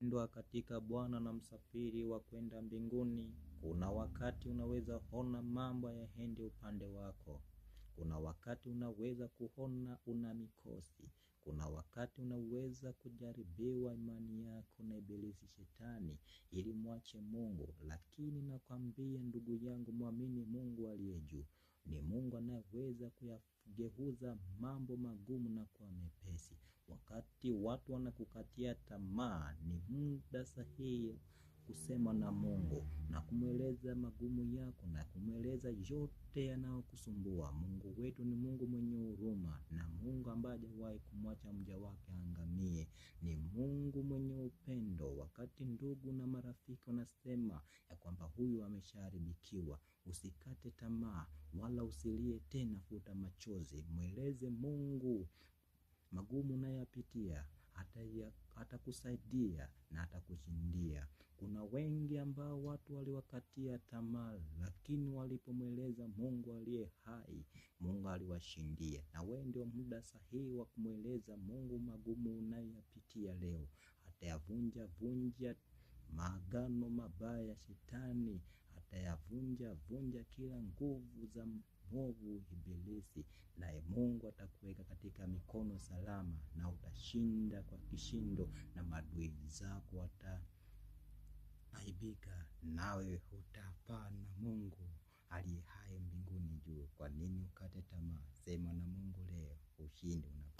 Mpendwa katika Bwana na msafiri wa kwenda mbinguni, kuna wakati unaweza ona mambo hayaendi upande wako. Kuna wakati unaweza kuona una mikosi. Kuna wakati unaweza kujaribiwa imani yako na ibilisi shetani ili muache Mungu. Lakini nakwambia ndugu yangu, muamini Mungu aliye juu. Ni Mungu anayeweza kuyageuza mambo magumu na kuwa mepesi. Wakati watu wanakukatia tamaa, ni muda sahihi kusema na Mungu na kumweleza magumu yako na kumweleza yote yanayokusumbua. Mungu wetu ni Mungu mwenye huruma na Mungu ambaye hajawahi kumwacha mja wake angamie. Ni Mungu mwenye upendo. Wakati ndugu na marafiki wanasema ya kwamba huyu ameshaharibikiwa, usikate tamaa wala usilie tena, futa machozi. Mweleze Mungu magumu unayopitia, atakusaidia na atakushindia. Kuna wengi ambao watu waliwakatia tamaa, lakini walipomweleza Mungu aliye hai, Mungu aliwashindia. Na wewe ndio muda sahihi wa kumweleza Mungu magumu unayopitia leo. Atayavunja maagano mabaya ya shetani, atayavunja kila nguvu za mwovu ibilisi, naye Mungu atakuweka katika mikono salama na utashinda kwa kishindo, na maadui zako wataaibika, nawe utapaa na Mungu aliye hai mbinguni juu. Kwa nini ukate tamaa? Sema na Mungu leo, ushindi unapo